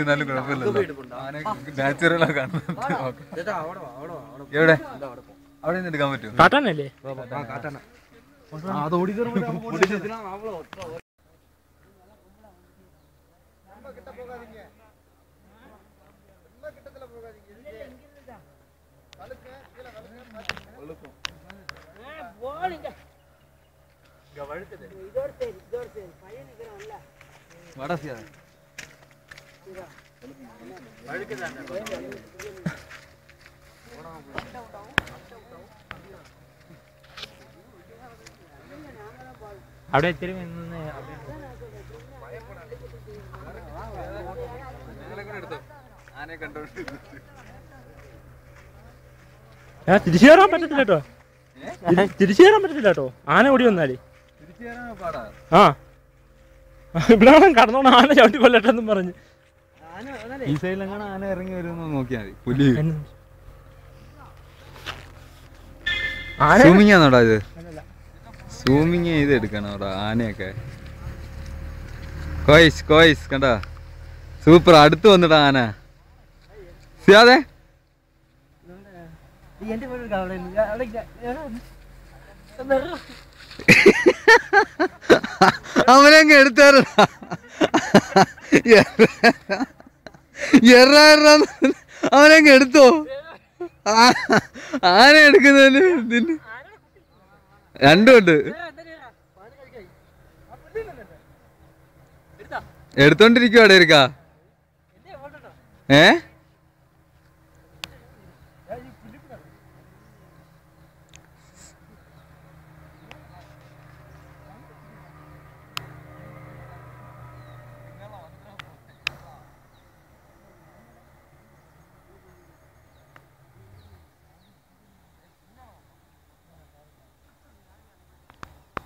എന്നാലും കുഴപ്പമില്ലല്ലോ. നാച്ചുറലാ കാണുന്നത്. എവിടെ അവിടെ നിന്ന് എടുക്കാൻ പറ്റുമോ? കാട്ടാനല്ലേ? അവിടെ ഇത്തിരി തിരിച്ചു കയറാൻ പറ്റത്തില്ല കേട്ടോ. തിരിച്ചു കയറാൻ പറ്റത്തില്ല കേട്ടോ. ആന ഓടി വന്നാല് ആ ഇവിടെ കടന്നോണ്ട് ആന ചവിട്ടി കൊല്ലട്ടെന്നും പറഞ്ഞു. ഈ സൈഡിലെങ്ങനെ ആന ഇറങ്ങി വരുമെന്ന് നോക്കിയാൽ മതി. പുലി സൂമിങ് ആണോടാ ഇത്? സൂമിങ് ചെയ്ത് എടുക്കണോടാ ആനയൊക്കെ. കോയിസ് കോയിസ് കണ്ടാ സൂപ്പർ. അടുത്ത് വന്നിട്ടാ ആന. സിയാദേ അവനങ്ങ് എടുത്താറാ അവനങ്ങ് എടുത്തോ. ആന എടുക്കുന്നതിന് രണ്ടുമുണ്ട്. എടുത്തോണ്ടിരിക്കുവാടെ ഇരിക്കാ.